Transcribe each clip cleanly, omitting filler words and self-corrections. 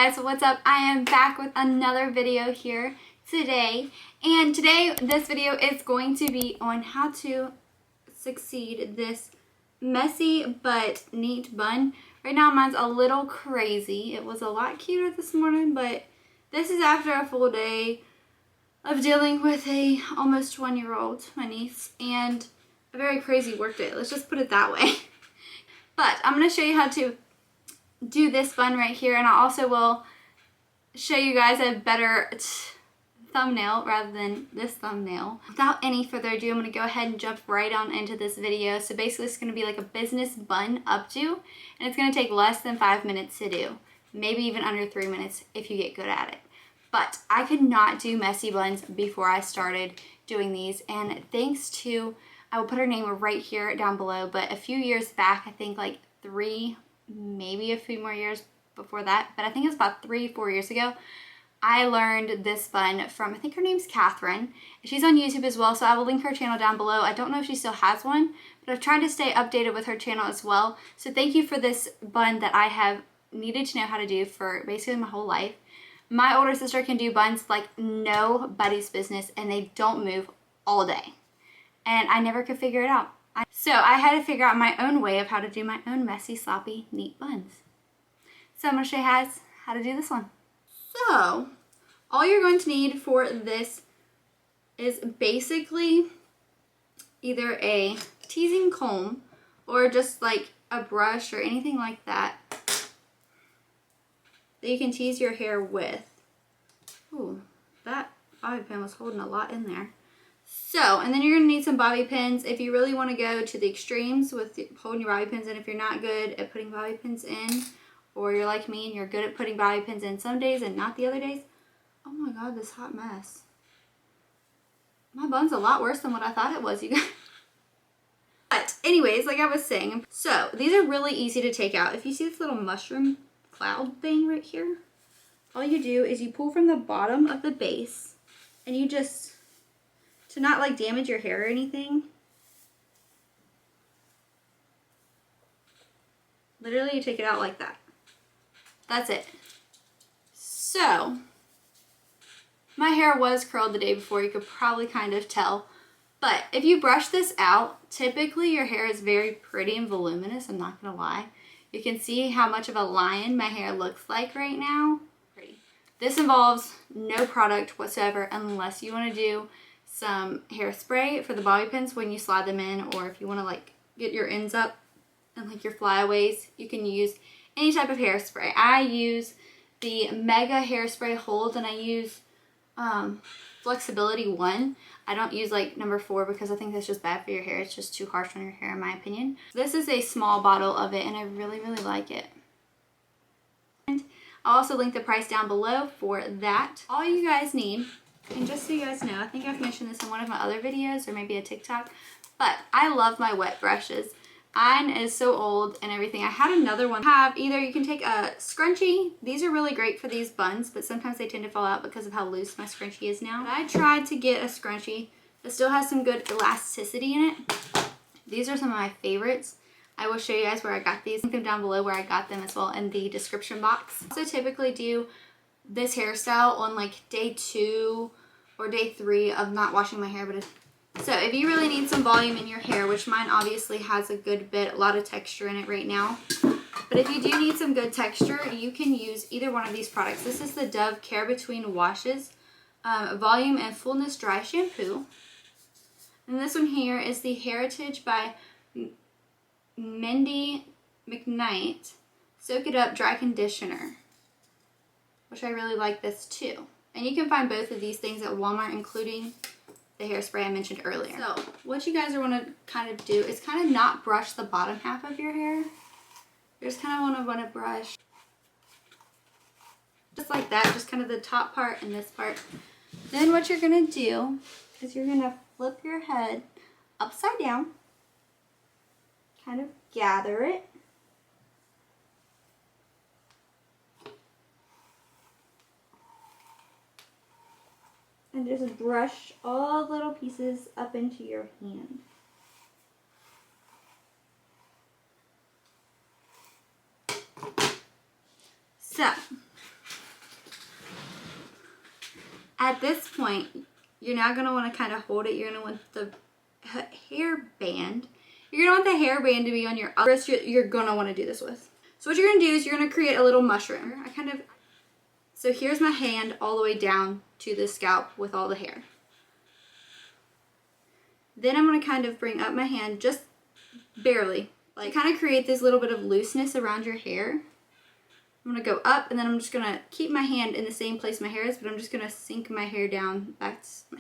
guys, what's up? I am back with another video here today, and today this video is going to be on how to succeed this messy but neat bun. Right now mine's a little crazy. It was a lot cuter this morning, but this is after a full day of dealing with a almost 1-year-old, my niece, and a very crazy work day. Let's just put it that way. But I'm going to show you how to do this bun right here, and I also will show you guys a better thumbnail rather than this thumbnail. Without any further ado, I'm going to go ahead and jump right on into this video. So basically it's going to be like a business bun updo, and it's going to take less than 5 minutes to do. Maybe even under 3 minutes if you get good at it. But I could not do messy buns before I started doing these, and thanks to, I will put her name right here down below, but a few years back, I think like 3, maybe a few more years before that, but I think it was about 3-4 years ago, I learned this bun from, I think her name's Catherine. She's on YouTube as well, so I will link her channel down below. I don't know if she still has one, but I've tried to stay updated with her channel as well. So thank you for this bun that I have needed to know how to do for basically my whole life. My older sister can do buns like nobody's business, and they don't move all day. And I never could figure it out. So I had to figure out my own way of how to do my own messy, sloppy, neat buns. So I'm going to show you guys how to do this one. So all you're going to need for this is basically either a teasing comb or just like a brush or anything like that that you can tease your hair with. Ooh, that bobby pin was holding a lot in there. So, and then you're going to need some bobby pins if you really want to go to the extremes with holding your bobby pins in. If you're not good at putting bobby pins in, or you're like me and you're good at putting bobby pins in some days and not the other days. Oh my god, this hot mess. My bun's a lot worse than what I thought it was, you guys. But anyways, like I was saying, so these are really easy to take out. If you see this little mushroom cloud thing right here, all you do is you pull from the bottom of the base, and you just, to not like damage your hair or anything, literally you take it out like that. That's it. So my hair was curled the day before, you could probably kind of tell, but if you brush this out, typically your hair is very pretty and voluminous, I'm not gonna lie. You can see how much of a lion my hair looks like right now. Pretty. This involves no product whatsoever unless you want to do some hairspray for the bobby pins when you slide them in, or if you want to like get your ends up and like your flyaways, you can use any type of hairspray. I use the Mega Hairspray Hold, and I use Flexibility 1. I don't use like number 4 because I think that's just bad for your hair. It's just too harsh on your hair in my opinion. This is a small bottle of it, and I really, really like it. And I'll also link the price down below for that. All you guys need, and just so you guys know, I think I've mentioned this in one of my other videos or maybe a TikTok, but I love my wet brushes. Mine is so old and everything. I had another one. Either you can take a scrunchie. These are really great for these buns, but sometimes they tend to fall out because of how loose my scrunchie is now. But I tried to get a scrunchie that still has some good elasticity in it. These are some of my favorites. I will show you guys where I got these. Link them down below where I got them as well in the description box. I also typically do this hairstyle on like day 2 or day 3 of not washing my hair, but so if you really need some volume in your hair, which mine obviously has a good bit, a lot of texture in it right now, but if you do need some good texture, you can use either one of these products. This is the Dove Care Between Washes Volume and Fullness Dry Shampoo, and this one here is the Hairitage by Mindy McKnight Soak It Up Dry Conditioner, which I really like this too. And you can find both of these things at Walmart, including the hairspray I mentioned earlier. So what you guys are want to kind of do is kind of not brush the bottom half of your hair. You just kind of want to brush just like that, just kind of the top part and this part. Then what you're going to do is you're going to flip your head upside down, kind of gather it, and just brush all little pieces up into your hand. So At this point, you're now going to want to kind of hold it. You're going to want the hairband. You're going to want the hairband to be on your wrist you're going to want to do this with. So what you're going to do is you're going to create a little mushroom. So here's my hand all the way down to the scalp with all the hair. Then I'm going to kind of bring up my hand just barely. Like kind of create this little bit of looseness around your hair. I'm going to go up and then I'm just going to keep my hand in the same place my hair is, but I'm just going to sink my hair down,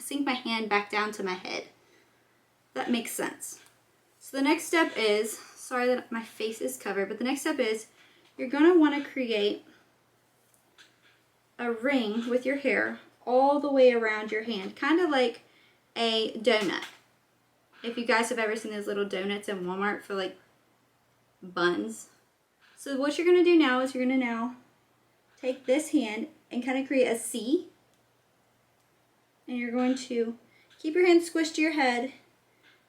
sink my hand back down to my head. That makes sense. So the next step is, sorry that my face is covered, but the next step is you're going to want to create a ring with your hair all the way around your hand, kind of like a donut. If you guys have ever seen those little donuts in Walmart for like buns. So what you're going to do now is you're going to now take this hand and kind of create a C. And you're going to keep your hand squished to your head,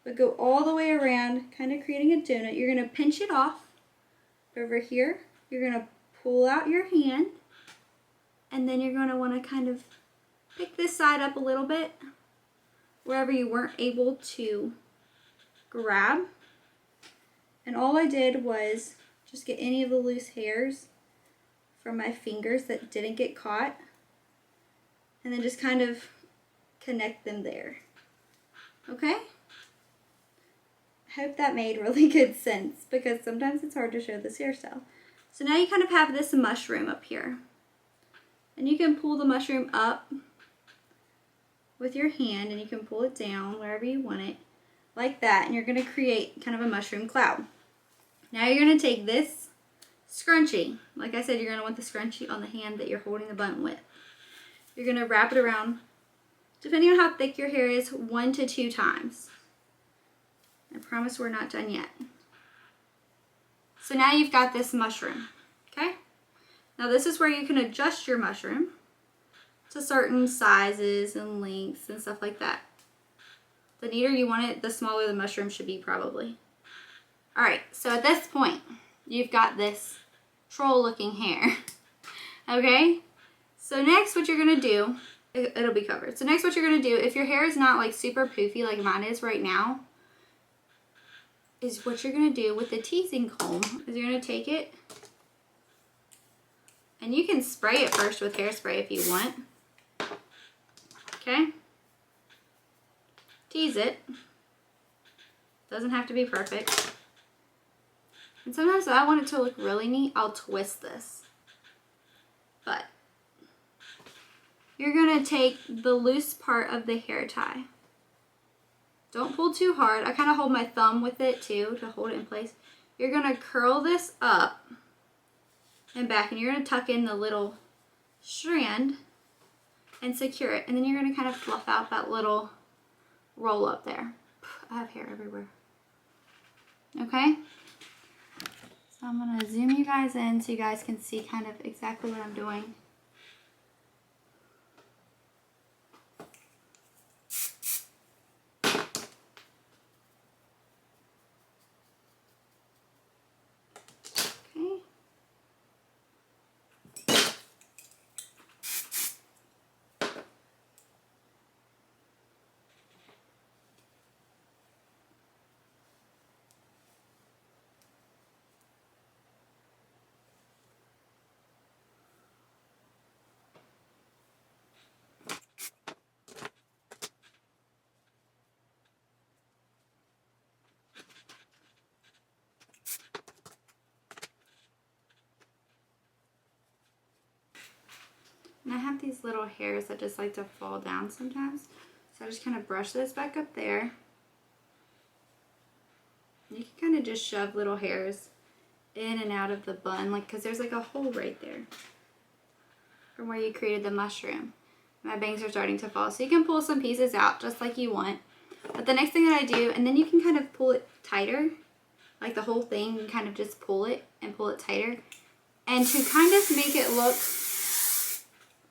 but go all the way around, kind of creating a donut. You're going to pinch it off over here. You're going to pull out your hand, and then you're going to want to kind of pick this side up a little bit, wherever you weren't able to grab. And all I did was just get any of the loose hairs from my fingers that didn't get caught, and then just kind of connect them there. Okay? I hope that made really good sense, because sometimes it's hard to show this hairstyle. So now you kind of have this mushroom up here. And you can pull the mushroom up with your hand, and you can pull it down wherever you want it, like that, and you're going to create kind of a mushroom cloud. Now you're going to take this scrunchie. Like I said, you're going to want the scrunchie on the hand that you're holding the bun with. You're going to wrap it around, depending on how thick your hair is, 1 to 2 times. I promise we're not done yet. So now you've got this mushroom, okay? Now this is where you can adjust your mushroom to certain sizes and lengths and stuff like that. The neater you want it, the smaller the mushroom should be probably. Alright, so at this point, you've got this troll looking hair. Okay? So next what you're going to do, it'll be covered. So next what you're going to do, if your hair is not like super poofy like mine is right now, is what you're going to do with the teasing comb is you're going to take it, and you can spray it first with hairspray if you want. Okay? Tease it. Doesn't have to be perfect. And sometimes if I want it to look really neat, I'll twist this. But you're going to take the loose part of the hair tie. Don't pull too hard. I kind of hold my thumb with it too to hold it in place. You're going to curl this up and back, and you're going to tuck in the little strand and secure it. And then you're going to kind of fluff out that little roll up there. I have hair everywhere. Okay? So I'm going to zoom you guys in so you guys can see kind of exactly what I'm doing. And I have these little hairs that just like to fall down sometimes. So I just kind of brush this back up there. And you can kind of just shove little hairs in and out of the bun, like, because there's like a hole right there from where you created the mushroom. My bangs are starting to fall. So you can pull some pieces out just like you want. But the next thing that I do, and then you can kind of pull it tighter, like the whole thing, you kind of just pull it and pull it tighter. And to kind of make it look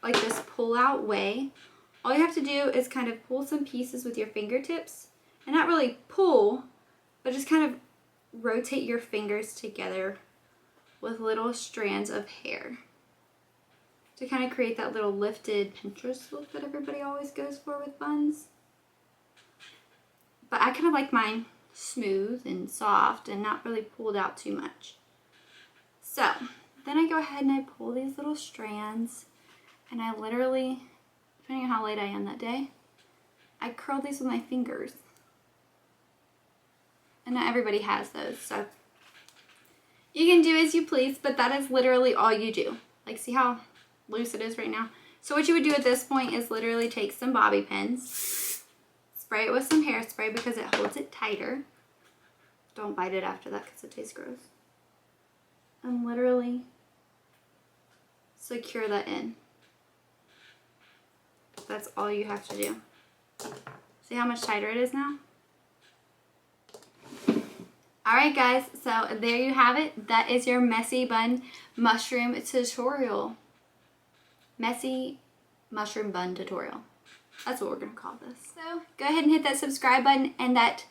like this pull out way, all you have to do is kind of pull some pieces with your fingertips, and not really pull, but just kind of rotate your fingers together with little strands of hair to kind of create that little lifted Pinterest look that everybody always goes for with buns. But I kind of like mine smooth and soft and not really pulled out too much. So then I go ahead and I pull these little strands, and I literally, depending on how late I am that day, I curl these with my fingers. And not everybody has those, so you can do as you please, but that is literally all you do. Like, see how loose it is right now? So what you would do at this point is literally take some bobby pins, spray it with some hairspray because it holds it tighter. Don't bite it after that because it tastes gross. And literally secure that in. That's all you have to do. See how much tighter it is now? Alright guys, so there you have it. That is your messy bun mushroom tutorial. Messy mushroom bun tutorial. That's what we're going to call this. So go ahead and hit that subscribe button and that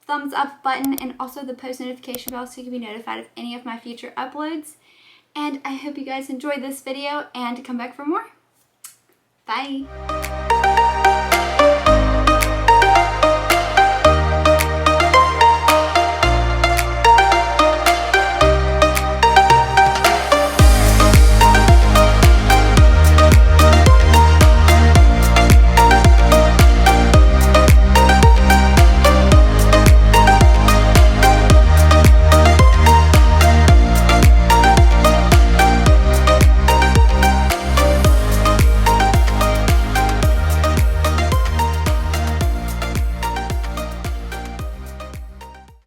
thumbs up button and also the post notification bell so you can be notified of any of my future uploads. And I hope you guys enjoyed this video and come back for more. Bye!